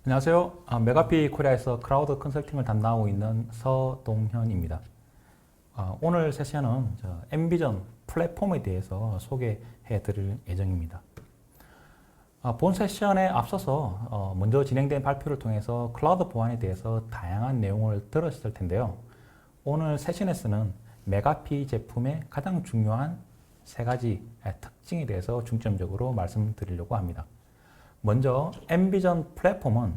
안녕하세요. 메가피 코리아에서 크라우드 컨설팅을 담당하고 있는 서동현입니다. 오늘 세션은 엠비전 플랫폼에 대해서 소개해 드릴 예정입니다. 본 세션에 앞서서 먼저 진행된 발표를 통해서 클라우드 보안에 대해서 다양한 내용을 들었을 텐데요. 오늘 세션에서는 메가피 제품의 가장 중요한 세 가지 특징에 대해서 중점적으로 말씀드리려고 합니다. 먼저 엠비전 플랫폼은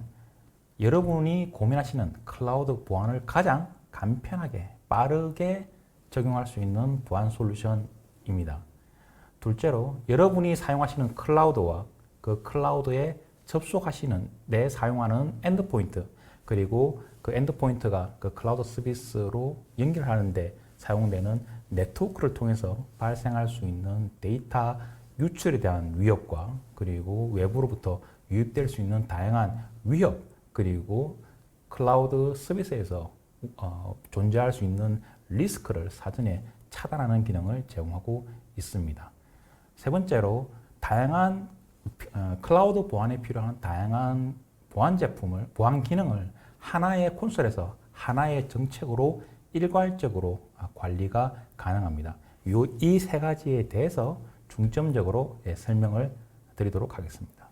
여러분이 고민하시는 클라우드 보안을 가장 간편하게 빠르게 적용할 수 있는 보안 솔루션입니다. 둘째로 여러분이 사용하시는 클라우드와 그 클라우드에 접속하시는 사용하는 엔드포인트, 그리고 그 엔드포인트가 그 클라우드 서비스로 연결하는데 사용되는 네트워크를 통해서 발생할 수 있는 데이터 유출에 대한 위협과 그리고 외부로부터 유입될 수 있는 다양한 위협, 그리고 클라우드 서비스에서 존재할 수 있는 리스크를 사전에 차단하는 기능을 제공하고 있습니다. 세 번째로 다양한 클라우드 보안에 필요한 다양한 보안 제품을, 보안 기능을 하나의 콘솔에서 하나의 정책으로 일괄적으로 관리가 가능합니다. 이 세 가지에 대해서 중점적으로 설명을 드리도록 하겠습니다.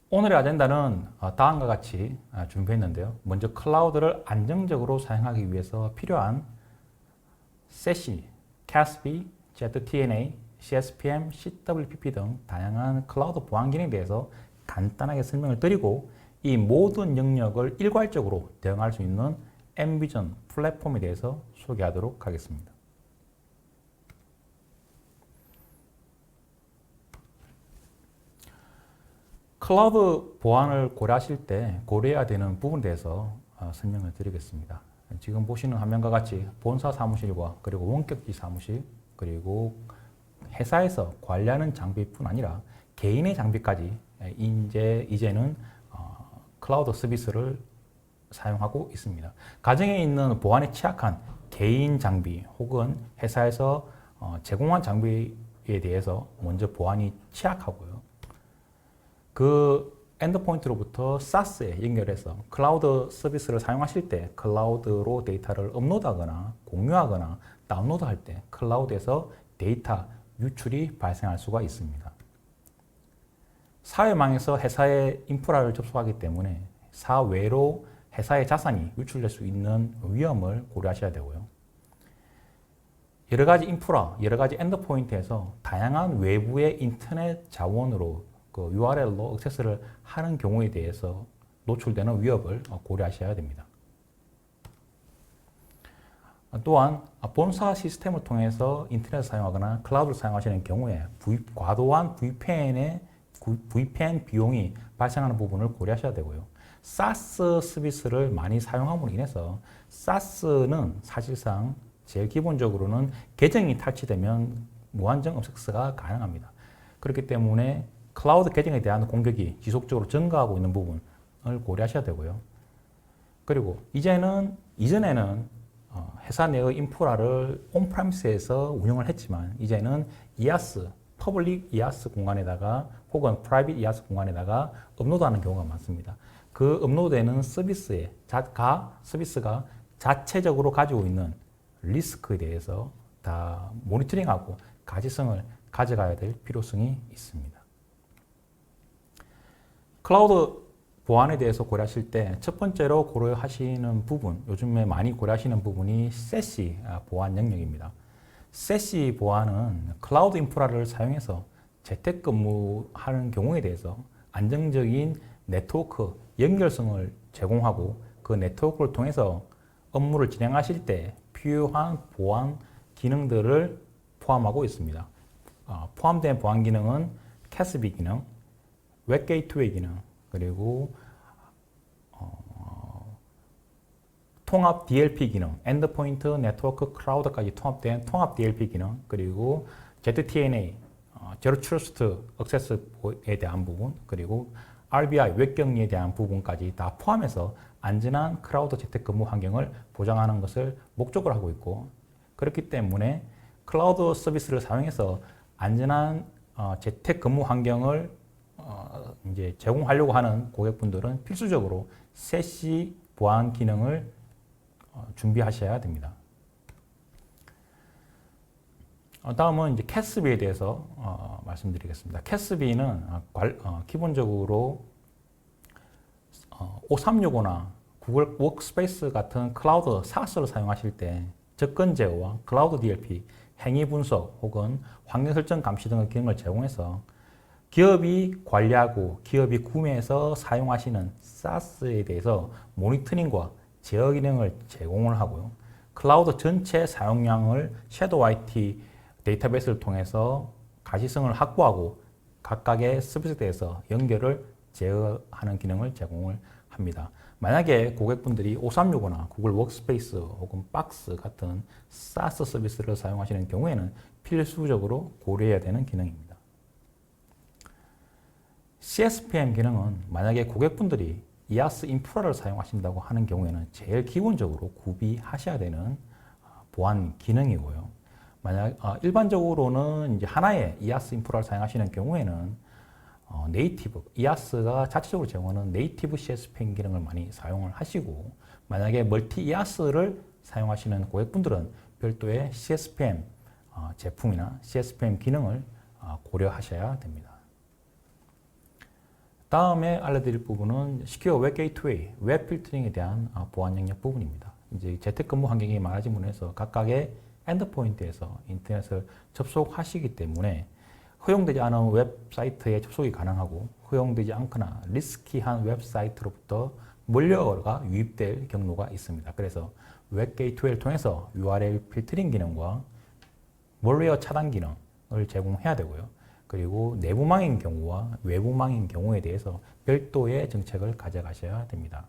오늘의 아젠다는 다음과 같이 준비했는데요. 먼저 클라우드를 안정적으로 사용하기 위해서 필요한 SASE, CASB, ZTNA, CSPM, CWPP 등 다양한 클라우드 보안 기능에 대해서 간단하게 설명을 드리고 이 모든 영역을 일괄적으로 대응할 수 있는 엠비전 플랫폼에 대해서 소개하도록 하겠습니다. 클라우드 보안을 고려하실 때 고려해야 되는 부분에 대해서 설명을 드리겠습니다. 지금 보시는 화면과 같이 본사 사무실과 그리고 원격지 사무실, 그리고 회사에서 관리하는 장비뿐 아니라 개인의 장비까지 이제는 클라우드 서비스를 사용하고 있습니다. 가정에 있는 보안에 취약한 개인 장비 혹은 회사에서 제공한 장비에 대해서 먼저 보안이 취약하고요. 그 엔드포인트로부터 SaaS에 연결해서 클라우드 서비스를 사용하실 때 클라우드로 데이터를 업로드하거나 공유하거나 다운로드할 때 클라우드에서 데이터 유출이 발생할 수가 있습니다. 사회망에서 회사의 인프라를 접속하기 때문에 사외로 회사의 자산이 유출될 수 있는 위험을 고려하셔야 되고요. 여러 가지 인프라, 여러 가지 엔드포인트에서 다양한 외부의 인터넷 자원으로 그 URL로 액세스를 하는 경우에 대해서 노출되는 위협을 고려하셔야 됩니다. 또한 본사 시스템을 통해서 인터넷을 사용하거나 클라우드를 사용하시는 경우에 과도한 VPN 비용이 발생하는 부분을 고려하셔야 되고요. SaaS 서비스를 많이 사용함으로 인해서 SaaS는 사실상 제일 기본적으로는 계정이 탈취되면 무한정 액세스가 가능합니다. 그렇기 때문에 클라우드 계정에 대한 공격이 지속적으로 증가하고 있는 부분을 고려하셔야 되고요. 그리고 이제는 이전에는 회사 내의 인프라를 온프레미스에서 운영을 했지만 이제는 IaaS, 퍼블릭 IaaS 공간에다가 혹은 프라이빗 IaaS 공간에다가 업로드하는 경우가 많습니다. 그 업로드되는 서비스가 자체적으로 가지고 있는 리스크에 대해서 다 모니터링하고 가시성을 가져가야 될 필요성이 있습니다. 클라우드 보안에 대해서 고려하실 때 첫 번째로 고려하시는 부분, 요즘에 많이 고려하시는 부분이 SASE 보안 영역입니다. SASE 보안은 클라우드 인프라를 사용해서 재택근무하는 경우에 대해서 안정적인 네트워크 연결성을 제공하고 그 네트워크를 통해서 업무를 진행하실 때 필요한 보안 기능들을 포함하고 있습니다. 포함된 보안 기능은 CASB 기능, 웹 게이트웨이 기능, 그리고 통합 DLP 기능, 엔드포인트 네트워크 클라우드까지 통합된 통합 DLP 기능, 그리고 ZTNA, 제로 트러스트 액세스에 대한 부분, 그리고 RBI 웹 격리에 대한 부분까지 다 포함해서 안전한 클라우드 재택근무 환경을 보장하는 것을 목적으로 하고 있고, 그렇기 때문에 클라우드 서비스를 사용해서 안전한 재택근무 환경을 이제 제공하려고 하는 고객분들은 필수적으로 세시 보안 기능을 준비하셔야 됩니다. 다음은 이제 캐스비에 대해서 말씀드리겠습니다. 캐스비는 기본적으로 5365나 구글 워크스페이스 같은 클라우드 사스를 사용하실 때 접근 제어와 클라우드 DLP, 행위 분석 혹은 환경 설정 감시 등의 기능을 제공해서 기업이 관리하고 기업이 구매해서 사용하시는 SaaS에 대해서 모니터링과 제어 기능을 제공을 하고요. 클라우드 전체 사용량을 섀도우 IT 데이터베이스를 통해서 가시성을 확보하고 각각의 서비스에 대해서 연결을 제어하는 기능을 제공을 합니다. 만약에 고객분들이 5365나 구글 워크스페이스 혹은 박스 같은 SaaS 서비스를 사용하시는 경우에는 필수적으로 고려해야 되는 기능입니다. CSPM 기능은 만약에 고객분들이 IaaS 인프라를 사용하신다고 하는 경우에는 제일 기본적으로 구비하셔야 되는 보안 기능이고요. 만약 일반적으로는 이제 하나의 IaaS 인프라를 사용하시는 경우에는 네이티브, IaaS가 자체적으로 제공하는 네이티브 CSPM 기능을 많이 사용을 하시고, 만약에 멀티 IaaS를 사용하시는 고객분들은 별도의 CSPM 제품이나 CSPM 기능을 고려하셔야 됩니다. 다음에 알려드릴 부분은 시큐어 웹 게이트웨이, 웹 필터링에 대한 보안 영역 부분입니다. 이제 재택근무 환경이 많아짐으로 해서 각각의 엔드포인트에서 인터넷을 접속하시기 때문에 허용되지 않은 웹사이트에 접속이 가능하고 허용되지 않거나 리스키한 웹사이트로부터 몰려가 유입될 경로가 있습니다. 그래서 웹 게이트웨이를 통해서 URL 필터링 기능과 몰웨어 차단 기능을 제공해야 되고요. 그리고 내부망인 경우와 외부망인 경우에 대해서 별도의 정책을 가져가셔야 됩니다.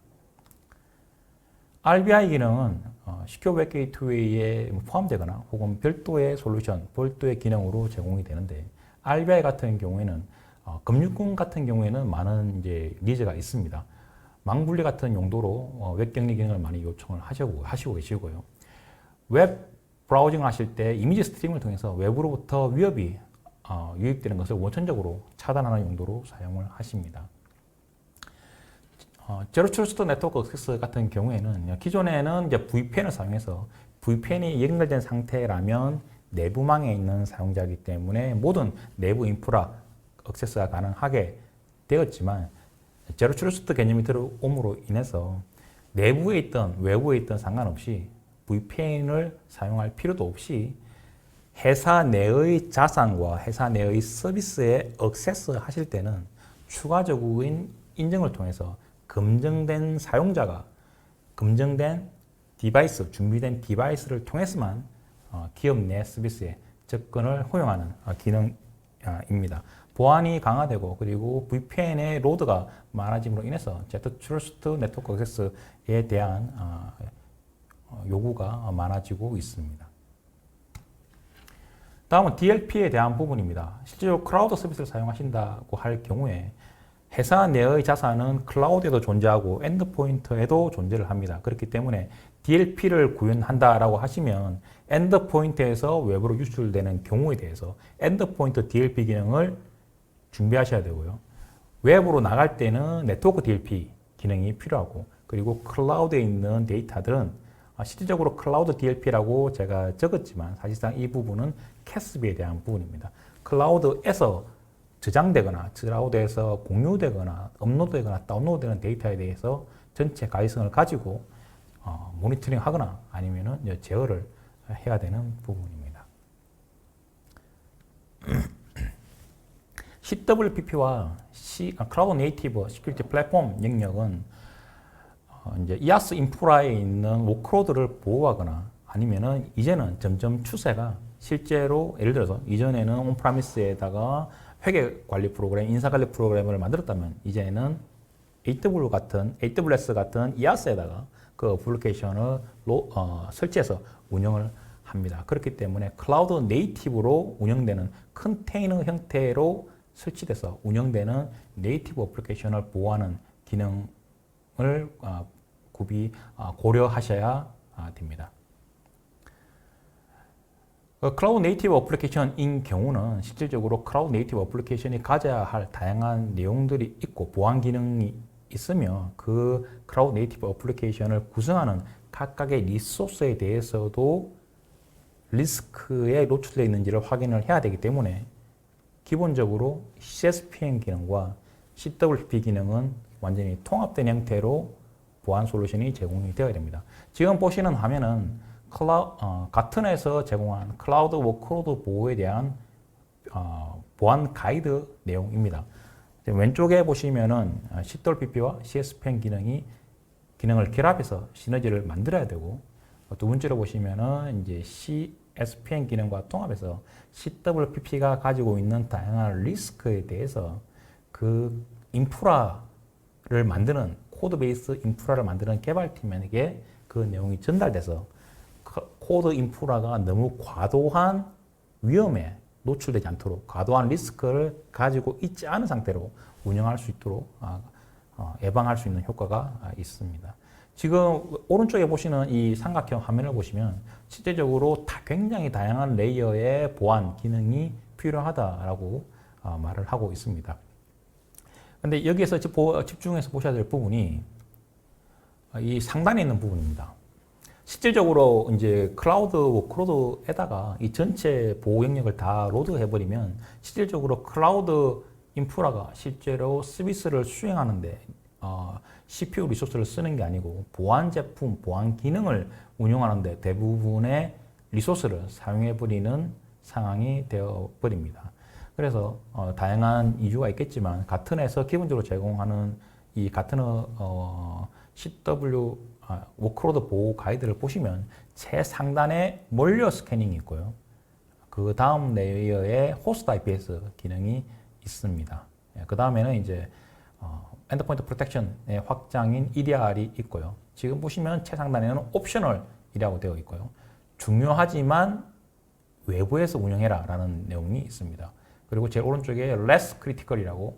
RBI 기능은 시큐어 웹 게이트웨이에 포함되거나 혹은 별도의 솔루션, 별도의 기능으로 제공이 되는데, RBI 같은 경우에는 금융권 같은 경우에는 많은 이제 니즈가 있습니다. 망분리 같은 용도로 웹 격리 기능을 많이 요청을 하시고 계시고요. 웹 브라우징을 하실 때 이미지 스트리밍을 통해서 외부로부터 위협이 유입되는 것을 원천적으로 차단하는 용도로 사용을 하십니다. 제로 트러스트 네트워크 액세스 같은 경우에는 기존에는 이제 VPN을 사용해서 VPN이 연결된 상태라면 내부망에 있는 사용자이기 때문에 모든 내부 인프라 액세스가 가능하게 되었지만, 제로 트러스트 개념이 들어옴으로 인해서 내부에 있든 외부에 있든 상관없이 VPN을 사용할 필요도 없이 회사 내의 자산과 회사 내의 서비스에 액세스 하실 때는 추가적인 인증을 통해서 검증된 사용자가 검증된 디바이스, 준비된 디바이스를 통해서만 기업 내 서비스에 접근을 허용하는 기능입니다. 보안이 강화되고 그리고 VPN의 로드가 많아짐으로 인해서 제로 트러스트 네트워크 액세스에 대한 요구가 많아지고 있습니다. 다음은 DLP에 대한 부분입니다. 실제로 클라우드 서비스를 사용하신다고 할 경우에 회사 내의 자산은 클라우드에도 존재하고 엔드포인트에도 존재를 합니다. 그렇기 때문에 DLP를 구현한다라고 하시면 엔드포인트에서 외부로 유출되는 경우에 대해서 엔드포인트 DLP 기능을 준비하셔야 되고요. 외부로 나갈 때는 네트워크 DLP 기능이 필요하고, 그리고 클라우드에 있는 데이터들은 실질적으로 클라우드 DLP라고 제가 적었지만 사실상 이 부분은 캐스비에 대한 부분입니다. 클라우드에서 저장되거나 클라우드에서 공유되거나 업로드되거나 다운로드되는 데이터에 대해서 전체 가이성을 가지고 모니터링 하거나 아니면은 제어를 해야 되는 부분입니다. CWPP와 클라우드 네이티브 시큐리티 플랫폼 영역은 이제 IaaS 인프라에 있는 워크로드를 보호하거나 아니면은 이제는 점점 추세가 실제로 예를 들어서 이전에는 온프라미스에다가 회계 관리 프로그램, 인사 관리 프로그램을 만들었다면 이제는 AWS 같은 IaaS에다가 그 어플리케이션을 설치해서 운영을 합니다. 그렇기 때문에 클라우드 네이티브로 운영되는 컨테이너 형태로 설치돼서 운영되는 네이티브 어플리케이션을 보호하는 기능을 고려하셔야 됩니다. 클라우드 네이티브 어플리케이션인 경우는 실질적으로 클라우드 네이티브 어플리케이션이 가져야 할 다양한 내용들이 있고 보안 기능이 있으며 그 클라우드 네이티브 어플리케이션을 구성하는 각각의 리소스에 대해서도 리스크에 노출되어 있는지를 확인을 해야 되기 때문에 기본적으로 CSPM 기능과 CWP 기능은 완전히 통합된 형태로 보안 솔루션이 제공이 되어야 됩니다. 지금 보시는 화면은 가튼에서 제공한 클라우드 워크로드 보호에 대한 보안 가이드 내용입니다. 왼쪽에 보시면은 CWP와 CSPM 기능을 결합해서 시너지를 만들어야 되고, 두 번째로 보시면은 이제 CSPM 기능과 통합해서 CWPP가 가지고 있는 다양한 리스크에 대해서 그 인프라를 만드는 코드 베이스 인프라를 만드는 개발팀에게 그 내용이 전달돼서 코드 인프라가 너무 과도한 위험에 노출되지 않도록 과도한 리스크를 가지고 있지 않은 상태로 운영할 수 있도록 예방할 수 있는 효과가 있습니다. 지금 오른쪽에 보시는 이 삼각형 화면을 보시면 실제적으로 굉장히 다양한 레이어의 보안 기능이 필요하다라고 말을 하고 있습니다. 근데 여기에서 집중해서 보셔야 될 부분이 이 상단에 있는 부분입니다. 실질적으로 이제 클라우드 워크로드에다가 이 전체 보호 영역을 다 로드해버리면 실질적으로 클라우드 인프라가 실제로 서비스를 수행하는데 CPU 리소스를 쓰는 게 아니고 보안 제품, 보안 기능을 운영하는데 대부분의 리소스를 사용해버리는 상황이 되어버립니다. 그래서 다양한 이유가 있겠지만 가튼에서 기본적으로 제공하는 이 가튼어 CW 워크로드 보호 가이드를 보시면 최상단에 몰려 스캐닝이 있고요. 그 다음 레이어에 호스트 IPS 기능이 있습니다. 그 다음에는 이제 엔드포인트 프로텍션의 확장인 EDR이 있고요. 지금 보시면 최상단에는 옵셔널이라고 되어 있고요. 중요하지만 외부에서 운영해라 라는 내용이 있습니다. 그리고 제일 오른쪽에 less critical이라고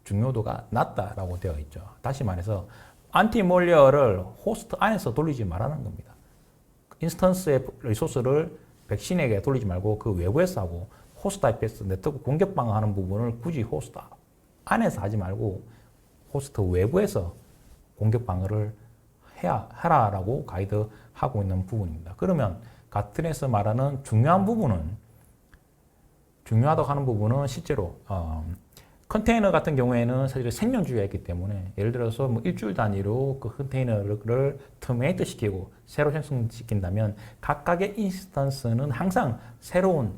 중요도가 낮다라고 되어 있죠. 다시 말해서 안티몰리어를 호스트 안에서 돌리지 말라는 겁니다. 인스턴스의 리소스를 백신에게 돌리지 말고 그 외부에서 하고 호스트 IPS 네트워크 공격 방어하는 부분을 굳이 호스트 안에서 하지 말고 호스트 외부에서 공격 방어를 하라라고 가이드하고 있는 부분입니다. 그러면 가튼에서 말하는 중요하다고 하는 부분은 실제로 컨테이너 같은 경우에는 사실 생명주의가 있기 때문에 예를 들어서 뭐 일주일 단위로 그 컨테이너를 터미네이트 시키고 새로 생성시킨다면 각각의 인스턴스는 항상 새로운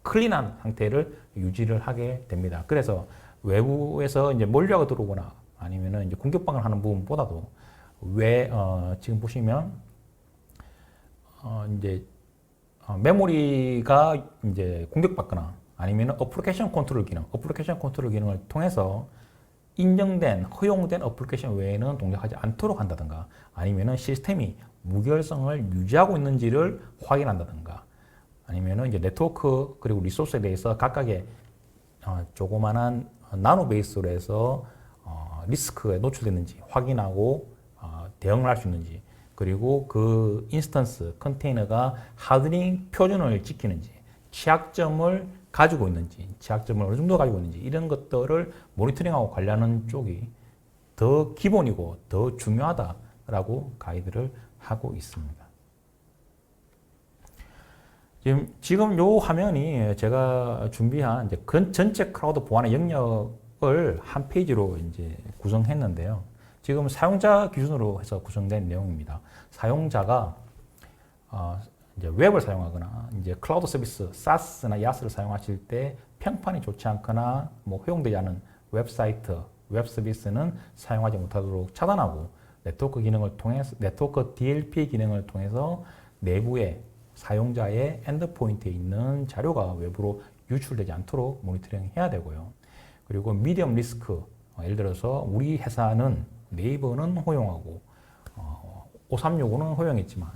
클린한 상태를 유지를 하게 됩니다. 그래서 외부에서 이제 몰려가 들어오거나 아니면은 이제 공격방을 하는 부분보다도 지금 보시면 이제 메모리가 이제 공격받거나 아니면 어플리케이션 컨트롤 기능을 통해서 인정된, 허용된 어플리케이션 외에는 동작하지 않도록 한다든가 아니면 시스템이 무결성을 유지하고 있는지를 확인한다든가 아니면 이제 네트워크 그리고 리소스에 대해서 각각의 조그만한 나노 베이스로 해서 리스크에 노출됐는지 확인하고 대응을 할 수 있는지 그리고 그 인스턴스 컨테이너가 하드닝 표준을 지키는지 취약점을 가지고 있는지 취약점을 어느 정도 가지고 있는지 이런 것들을 모니터링하고 관리하는 쪽이 더 기본이고 더 중요하다라고 가이드를 하고 있습니다. 지금 요 화면이 제가 준비한 이제 전체 클라우드 보안의 영역을 한 페이지로 이제 구성했는데요. 지금 사용자 기준으로 해서 구성된 내용입니다. 사용자가 이제 웹을 사용하거나 이제 클라우드 서비스, SaaS나 IaaS를 사용하실 때 평판이 좋지 않거나 뭐 허용되지 않은 웹사이트, 웹 서비스는 사용하지 못하도록 차단하고 네트워크 DLP 기능을 통해서 내부에 사용자의 엔드포인트에 있는 자료가 외부로 유출되지 않도록 모니터링 해야 되고요. 그리고 미디엄 리스크, 예를 들어서 우리 회사는 네이버는 허용하고 5365는 허용했지만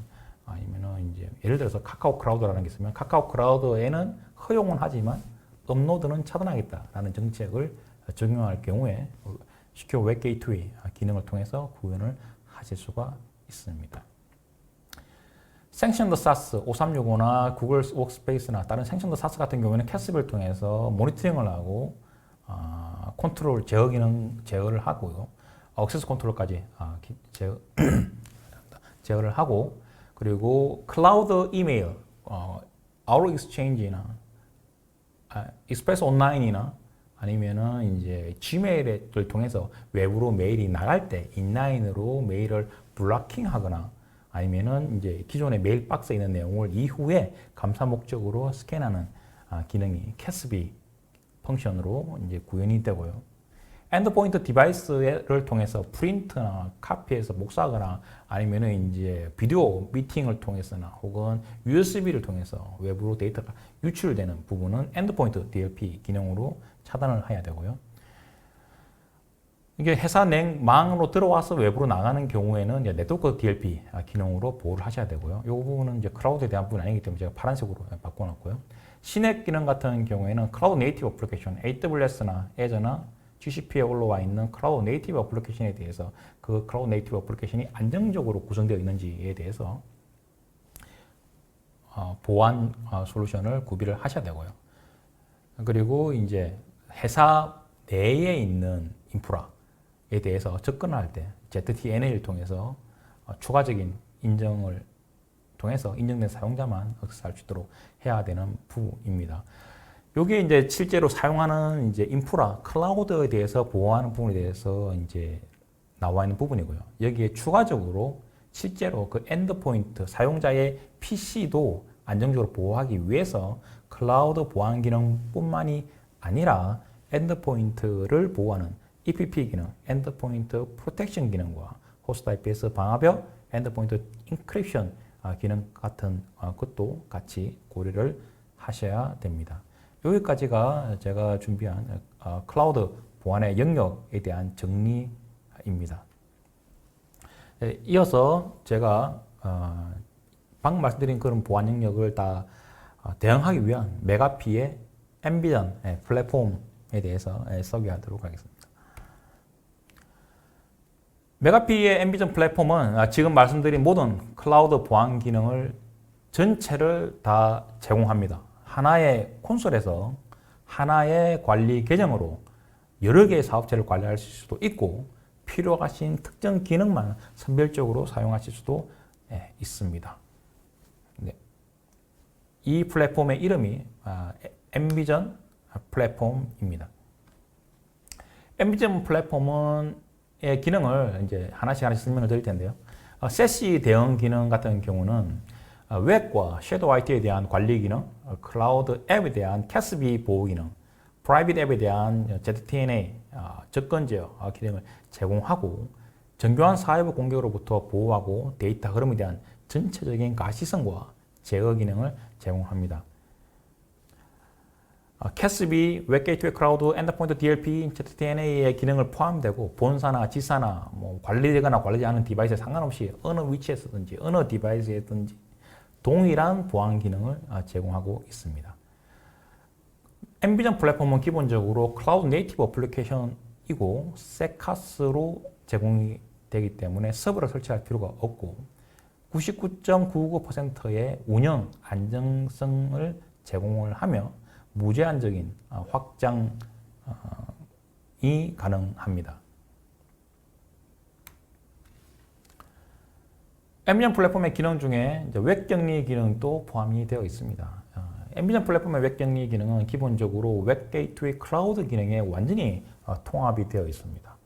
아니면은 이제 예를 들어서 카카오 클라우드라는 게 있으면 카카오 클라우드에는 허용은 하지만 업로드는 차단하겠다라는 정책을 적용할 경우에 시큐어 웹 게이트웨이 기능을 통해서 구현을 하실 수가 있습니다. 섹션드 사스 5365나 구글 워크스페이스나 다른 섹션드 사스 같은 경우에는 캐스비를 통해서 모니터링을 하고 컨트롤 제어 기능 제어를 하고요. 액세스 컨트롤까지 제어를 하고 그리고 클라우드 이메일, 아웃룩 익스체인지나 익스프레스 온라인이나 아니면은 이제 지메일을 통해서 외부로 메일이 나갈 때 인라인으로 메일을 블로킹하거나 아니면은 이제 기존의 메일 박스에 있는 내용을 이후에 감사 목적으로 스캔하는 기능이 캐스비 펑션으로 이제 구현이 되고요. 엔드포인트 디바이스를 통해서 프린트나 카피해서 복사하거나 아니면은 이제 비디오 미팅을 통해서나 혹은 USB를 통해서 외부로 데이터가 유출되는 부분은 엔드포인트 DLP 기능으로 차단을 해야 되고요. 이게 회사 망으로 들어와서 외부로 나가는 경우에는 이제 네트워크 DLP 기능으로 보호를 하셔야 되고요. 이 부분은 이제 클라우드에 대한 부분이 아니기 때문에 제가 파란색으로 바꿔놨고요. 시넷 기능 같은 경우에는 클라우드 네이티브 어플리케이션, AWS나 Azure나 GCP에 올라와 있는 클라우드 네이티브 어플리케이션에 대해서 그 클라우드 네이티브 어플리케이션이 안정적으로 구성되어 있는지에 대해서 보안 솔루션을 구비를 하셔야 되고요. 그리고 이제 회사 내에 있는 인프라에 대해서 접근할 때 ZTNA를 통해서 추가적인 인정을 통해서 인정된 사용자만 액세스할 수 있도록 해야 되는 부분입니다. 이게 이제 실제로 사용하는 이제 인프라, 클라우드에 대해서 보호하는 부분에 대해서 이제 나와 있는 부분이고요. 여기에 추가적으로 실제로 그 엔드포인트, 사용자의 PC도 안정적으로 보호하기 위해서 클라우드 보안 기능뿐만이 아니라 엔드포인트를 보호하는 EPP 기능, 엔드포인트 프로텍션 기능과 호스트 IPS 방화벽, 엔드포인트 인크립션 기능 같은 것도 같이 고려를 하셔야 됩니다. 여기까지가 제가 준비한 클라우드 보안의 영역에 대한 정리입니다. 이어서 제가 방금 말씀드린 그런 보안 영역을 다 대응하기 위한 메가피의 앰비전 플랫폼에 대해서 소개하도록 하겠습니다. 메가피의 앰비전 플랫폼은 지금 말씀드린 모든 클라우드 보안 기능을 전체를 다 제공합니다. 하나의 콘솔에서 하나의 관리 계정으로 여러 개의 사업체를 관리할 수도 있고 필요하신 특정 기능만 선별적으로 사용하실 수도 있습니다. 네. 이 플랫폼의 이름이 앰비전 플랫폼입니다. 앰비전 플랫폼의 기능을 이제 하나씩 설명을 드릴 텐데요. 세시 대응 기능 같은 경우는 웹과 섀도우 IT에 대한 관리 기능, 클라우드 앱에 대한 캐스비 보호 기능, 프라이빗 앱에 대한 ZTNA 접근 제어 기능을 제공하고 정교한 사이버 공격으로부터 보호하고 데이터 흐름에 대한 전체적인 가시성과 제어 기능을 제공합니다. 캐스비, 웹 게이트웨이 클라우드, 엔드포인트 DLP, ZTNA의 기능을 포함되고 본사나 지사나 관리되거나 관리되지 않은 디바이스에 상관없이 어느 위치에서든지 어느 디바이스에든지 동일한 보안 기능을 제공하고 있습니다. 앰비전 플랫폼은 기본적으로 클라우드 네이티브 어플리케이션이고 세카스로 제공이 되기 때문에 서버를 설치할 필요가 없고 99.99%의 운영 안정성을 제공을 하며 무제한적인 확장이 가능합니다. 앰비전 플랫폼의 기능 중에 웹 격리 기능도 포함이 되어 있습니다. 앰비전 플랫폼의 웹 격리 기능은 기본적으로 웹 게이트웨이 클라우드 기능에 완전히 통합이 되어 있습니다.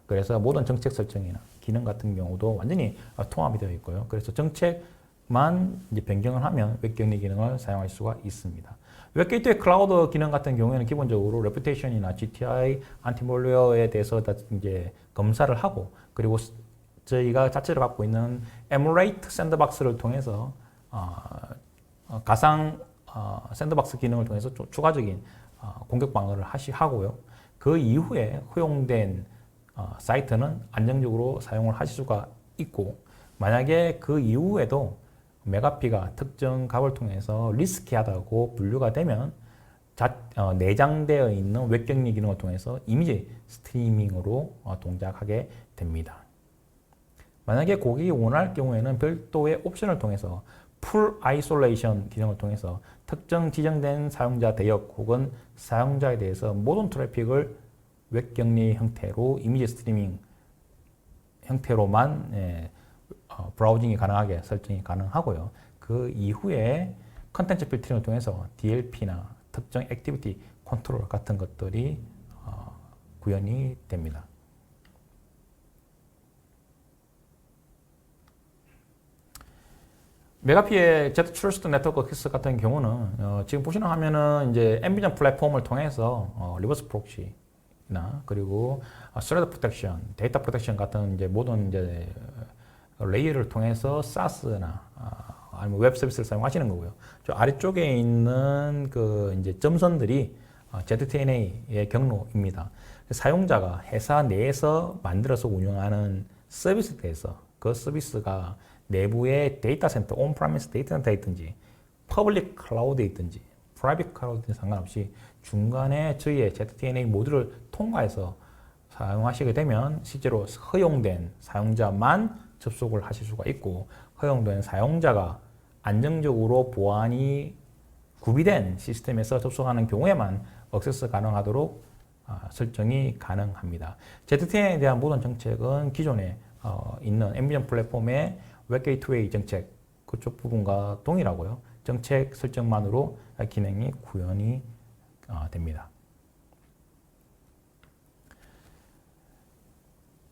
그래서 모든 정책 설정이나 기능 같은 경우도 완전히 통합이 되어 있고요. 그래서 정책만 이제 변경을 하면 웹 격리 기능을 사용할 수가 있습니다. 웹 게이트웨이 클라우드 기능 같은 경우에는 기본적으로 레퓨테이션이나 GTI, 안티멀웨어에 대해서 다 이제 검사를 하고 그리고 저희가 자체로 갖고 있는 에뮬레이트 샌드박스를 통해서 가상 샌드박스 기능을 통해서 좀 추가적인 공격 방어를 하고요. 그 이후에 허용된 사이트는 안정적으로 사용을 하실 수가 있고 만약에 그 이후에도 메가피가 특정 값을 통해서 리스키하다고 분류가 되면 내장되어 있는 웹격리 기능을 통해서 이미지 스트리밍으로 동작하게 됩니다. 만약에 고객이 원할 경우에는 별도의 옵션을 통해서 풀 아이솔레이션 기능을 통해서 특정 지정된 사용자 대역 혹은 사용자에 대해서 모든 트래픽을 웹 격리 형태로 이미지 스트리밍 형태로만 브라우징이 가능하게 설정이 가능하고요. 그 이후에 컨텐츠 필터링을 통해서 DLP나 특정 액티비티 컨트롤 같은 것들이 구현이 됩니다. 메가피의 Z 트러스트 네트워크 키스 같은 경우는 지금 보시는 화면은 이제 앰비전 플랫폼을 통해서 리버스 프록시나 그리고 스레드 프로텍션, 데이터 프로텍션 같은 이제 모든 이제 레이어를 통해서 SaaS나 아니면 웹 서비스를 사용하시는 거고요. 저 아래쪽에 있는 그 이제 점선들이 ZTNA의 경로입니다. 사용자가 회사 내에서 만들어서 운영하는 서비스에 대해서 그 서비스가 내부의 데이터 센터, 온프라미스 데이터 센터에 있든지 퍼블릭 클라우드에 있든지 프라이빗 클라우드에 상관없이 중간에 저희의 ZTNA 모듈을 통과해서 사용하시게 되면 실제로 허용된 사용자만 접속을 하실 수가 있고 허용된 사용자가 안정적으로 보안이 구비된 시스템에서 접속하는 경우에만 액세스 가능하도록 설정이 가능합니다. ZTNA에 대한 모든 정책은 기존에 있는 앰비전 플랫폼의 웹 게이트웨이 정책 그쪽 부분과 동일하고요. 정책 설정만으로 기능이 구현이 됩니다.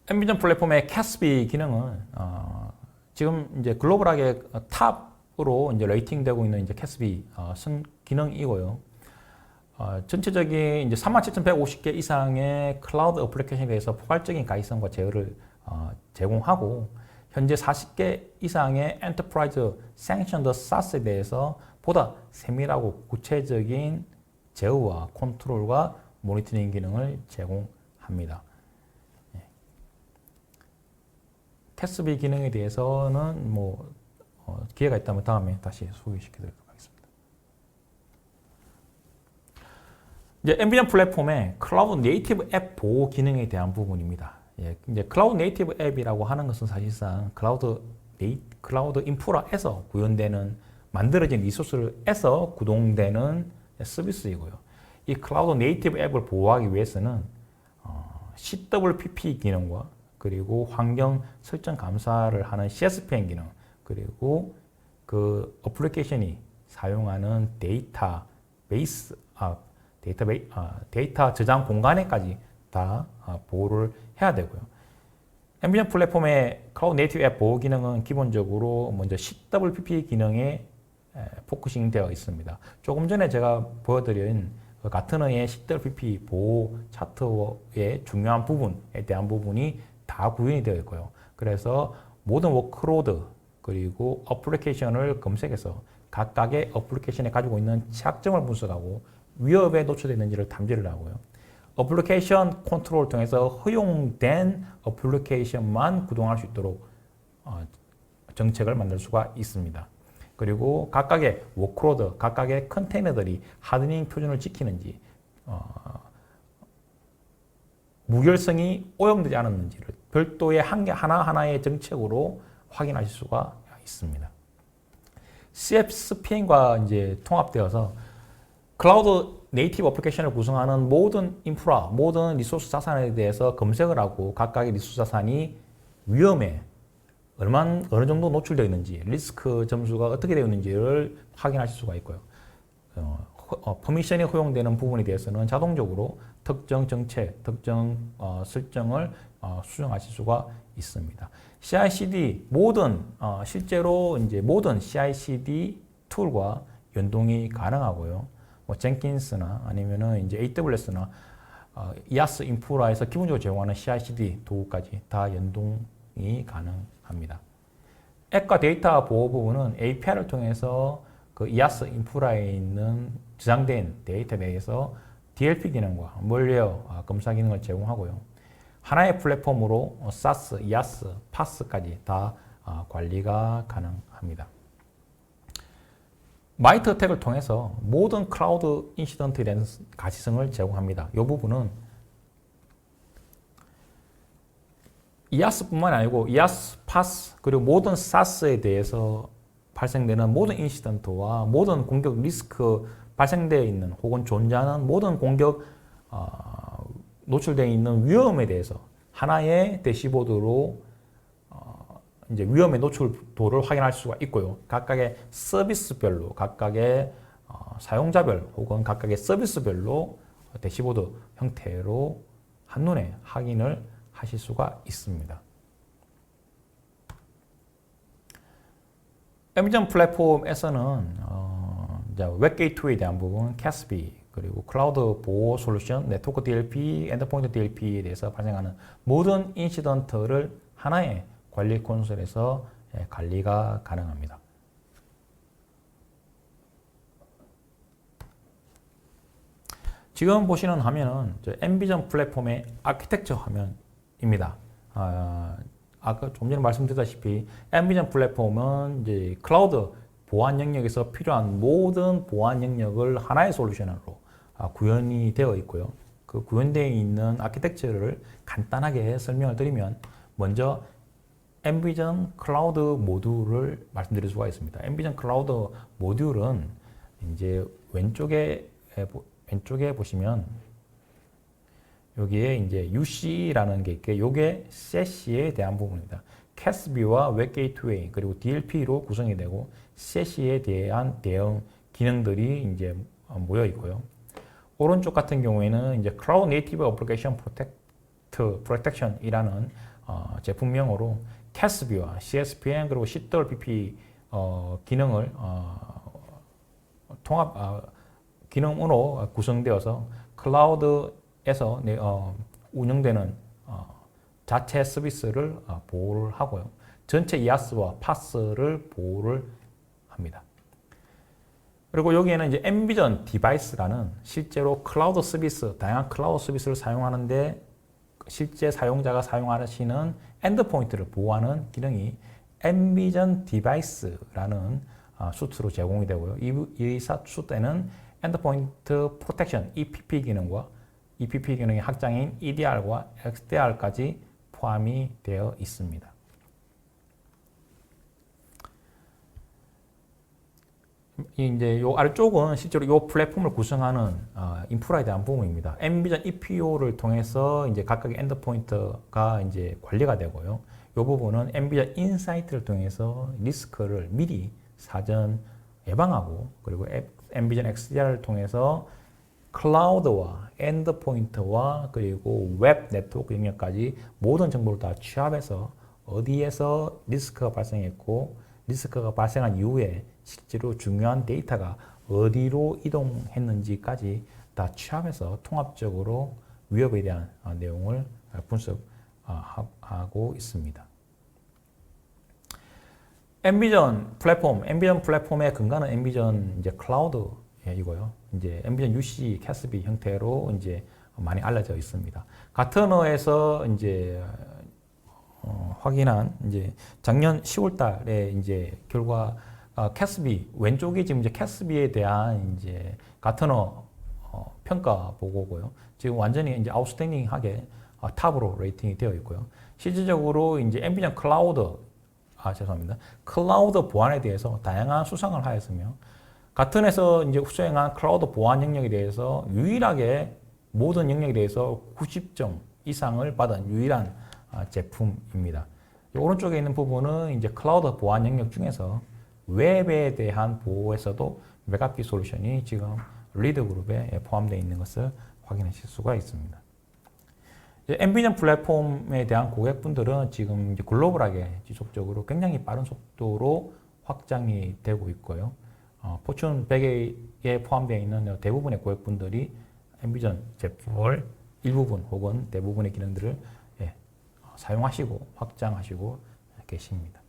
앰비전 플랫폼의 CASB 기능은 지금 이제 글로벌하게 탑으로 이제 레이팅되고 있는 이제 CASB 기능이고요. 전체적인 이제 37,150개 이상의 클라우드 어플리케이션에 대해서 포괄적인 가이성과 제어를 제공하고 현재 40개 이상의 엔터프라이즈 सँ크션드 SaaS에 대해서 보다 세밀하고 구체적인 제어와 컨트롤과 모니터링 기능을 제공합니다. CASB 기능에 대해서는 뭐 기회가 있다면 다음에 다시 소개시켜드리도록 하겠습니다. 이제 앰비전 플랫폼의 클라우드 네이티브 앱 보호 기능에 대한 부분입니다. 이제 클라우드 네이티브 앱이라고 하는 것은 사실상 클라우드 인프라에서 구현되는 만들어진 리소스에서 구동되는 서비스이고요. 이 클라우드 네이티브 앱을 보호하기 위해서는 CWPP 기능과 그리고 환경 설정 감사를 하는 CSPM 기능 그리고 그 어플리케이션이 사용하는 데이터 저장 공간에까지 다 보호를 해야 되고요. 앰비전 플랫폼의 클라우드 네이티브 앱 보호 기능은 기본적으로 먼저 CWPP 기능에 포커싱 되어 있습니다. 조금 전에 제가 보여드린 가트너의 CWPP 보호 차트의 중요한 부분에 대한 부분이 다 구현이 되어 있고요. 그래서 모든 워크로드 그리고 어플리케이션을 검색해서 각각의 어플리케이션에 가지고 있는 취약점을 분석하고 위협에 노출되어 있는지를 탐지를 하고요. 어플리케이션 컨트롤을 통해서 허용된 어플리케이션만 구동할 수 있도록 정책을 만들 수가 있습니다. 그리고 각각의 워크로드, 각각의 컨테이너들이 하드닝 표준을 지키는지 무결성이 오염되지 않았는지를 별도의 하나하나의 정책으로 확인하실 수가 있습니다. CSPM과 이제 통합되어서 클라우드 네이티브 어플리케이션을 구성하는 모든 인프라, 모든 리소스 자산에 대해서 검색을 하고 각각의 리소스 자산이 위험에 어느 정도 노출되어 있는지, 리스크 점수가 어떻게 되어 있는지를 확인하실 수가 있고요. 퍼미션이 허용되는 부분에 대해서는 자동적으로 특정 정책, 특정 설정을 수정하실 수가 있습니다. CI/CD 실제로 이제 모든 CI/CD 툴과 연동이 가능하고요. 뭐 젠킨스나 아니면은 이제 AWS나 IaaS 인프라에서 기본적으로 제공하는 CI/CD 도구까지 다 연동이 가능합니다. 앱과 데이터 보호 부분은 API를 통해서 그 IaaS 인프라에 있는 저장된 데이터에 대해서 DLP 기능과 멀리어 검사 기능을 제공하고요. 하나의 플랫폼으로 SaaS, IaaS, PaaS까지 다 관리가 가능합니다. 마이트 어택을 통해서 모든 클라우드 인시던트에 대한 가시성을 제공합니다. 이 부분은 IaaS뿐만 아니고 IaaS, PaaS 그리고 모든 SaaS에 대해서 발생되는 모든 인시던트와 모든 공격 리스크 발생되어 있는 혹은 존재하는 모든 공격 노출되어 있는 위험에 대해서 하나의 대시보드로 이제 위험의 노출도를 확인할 수가 있고요. 각각의 서비스별로, 각각의 사용자별 혹은 각각의 서비스별로 대시보드 형태로 한눈에 확인을 하실 수가 있습니다. 앰비전 플랫폼에서는 웹 게이트웨이에 대한 부분, 캐스비, 그리고 클라우드 보호 솔루션, 네트워크 DLP, 엔드포인트 DLP에 대해서 발생하는 모든 인시던트를 하나의 관리 콘솔에서 관리가 가능합니다. 지금 보시는 화면은 앰비전 플랫폼의 아키텍처 화면입니다. 아까 좀 전에 말씀드렸다시피 앰비전 플랫폼은 이제 클라우드 보안 영역에서 필요한 모든 보안 영역을 하나의 솔루션으로 구현이 되어 있고요. 그 구현되어 있는 아키텍처를 간단하게 설명을 드리면 먼저 앰비전 클라우드 모듈을 말씀드릴 수가 있습니다. 앰비전 클라우드 모듈은 이제 왼쪽에 보시면 여기에 이제 UC라는 게 있게 요게 세시에 대한 부분입니다. 캐스비와 웹 게이트웨이 그리고 DLP로 구성이 되고 세시에 대한 대응 기능들이 이제 모여 있고요. 오른쪽 같은 경우에는 이제 클라우드 네이티브 어플리케이션 프로텍션이라는 제품명으로 캐스비와 CSPM 그리고 CWPP 기능을 통합 기능으로 구성되어서 클라우드에서 운영되는 자체 서비스를 보호를 하고요. 전체 이아스와 파스를 보호를 합니다. 그리고 여기에는 이제 앰비전 디바이스라는 실제로 클라우드 서비스, 다양한 클라우드 서비스를 사용하는데 실제 사용자가 사용하시는 엔드포인트를 보호하는 기능이 앰비전 디바이스라는 수트로 제공이 되고요. 이 수트에는 엔드포인트 프로텍션 EPP 기능과 EPP 기능의 확장인 EDR과 XDR까지 포함이 되어 있습니다. 이제 요 아래쪽은 실제로 요 플랫폼을 구성하는 인프라에 대한 부분입니다. 앰비전 EPO를 통해서 이제 각각의 엔드포인트가 이제 관리가 되고요. 요 부분은 앰비전 인사이트를 통해서 리스크를 미리 사전 예방하고 그리고 앰비전 XDR을 통해서 클라우드와 엔드포인트와 그리고 웹 네트워크 영역까지 모든 정보를 다 취합해서 어디에서 리스크가 발생했고 리스크가 발생한 이후에 실제로 중요한 데이터가 어디로 이동했는지까지 다 취합해서 통합적으로 위협에 대한 내용을 분석하고 있습니다. 앰비전 플랫폼의 근간은 앰비전 이제 클라우드이고요. 이제 앰비전 UC, 캐스비 형태로 이제 많이 알려져 있습니다. 가트너에서 이제 확인한 이제 작년 10월 달에 이제 결과 캐스비 왼쪽이 지금 이제 캐스비에 대한 이제 가트너 평가 보고고요. 지금 완전히 이제 아웃스탠딩하게 탑으로 레이팅이 되어 있고요. 실질적으로 이제 앰비전 클라우드 보안에 대해서 다양한 수상을 하였으며 가튼에서 이제 수행한 클라우드 보안 영역에 대해서 유일하게 모든 영역에 대해서 90점 이상을 받은 유일한 제품입니다. 오른쪽에 있는 부분은 이제 클라우드 보안 영역 중에서 웹에 대한 보호에서도 메가피 솔루션이 지금 리드 그룹에 포함되어 있는 것을 확인하실 수가 있습니다. 앰비전 플랫폼에 대한 고객분들은 지금 이제 글로벌하게 지속적으로 굉장히 빠른 속도로 확장이 되고 있고요. 포춘 100에 포함되어 있는 대부분의 고객분들이 앰비전 제품을 일부분 혹은 대부분의 기능들을 사용하시고 확장하시고 계십니다.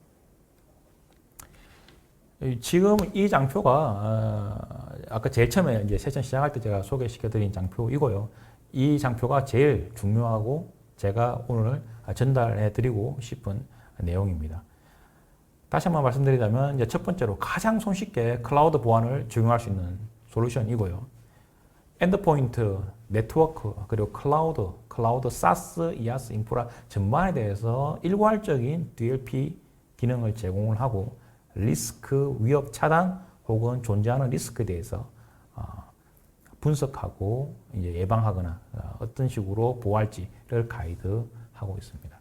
지금 이 장표가 아까 제일 처음에 이제 세션 시작할 때 제가 소개시켜드린 장표이고요. 이 장표가 제일 중요하고 제가 오늘 전달해드리고 싶은 내용입니다. 다시 한번 말씀드리자면 이제 첫 번째로 가장 손쉽게 클라우드 보안을 적용할 수 있는 솔루션이고요. 엔드포인트, 네트워크, 그리고 클라우드, 사스, 이아스, 인프라 전반에 대해서 일괄적인 DLP 기능을 제공을 하고 리스크, 위협 차단 혹은 존재하는 리스크에 대해서 분석하고 이제 예방하거나 어떤 식으로 보호할지를 가이드하고 있습니다.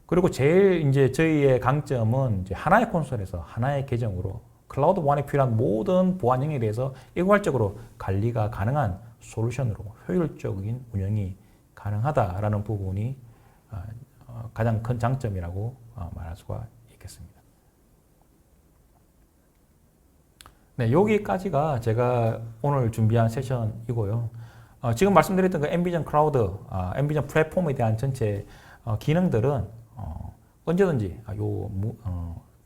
그리고 제일 이제 저희의 강점은 이제 하나의 콘솔에서 하나의 계정으로 클라우드 보안에 필요한 모든 보안 영역에 대해서 일괄적으로 관리가 가능한 솔루션으로 효율적인 운영이 가능하다라는 부분이 가장 큰 장점이라고 말할 수가 있겠습니다. 네, 여기까지가 제가 오늘 준비한 세션이고요. 지금 말씀드렸던 그 엠비전 클라우드, 엠비전 플랫폼에 대한 전체 기능들은 언제든지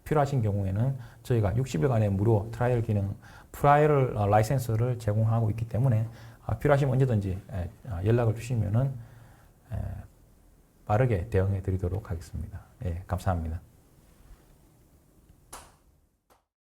필요하신 경우에는 저희가 60일간의 무료 트라이얼 기능, 트라이얼 라이센스를 제공하고 있기 때문에 필요하시면 언제든지 연락을 주시면은 빠르게 대응해 드리도록 하겠습니다. 예, 감사합니다.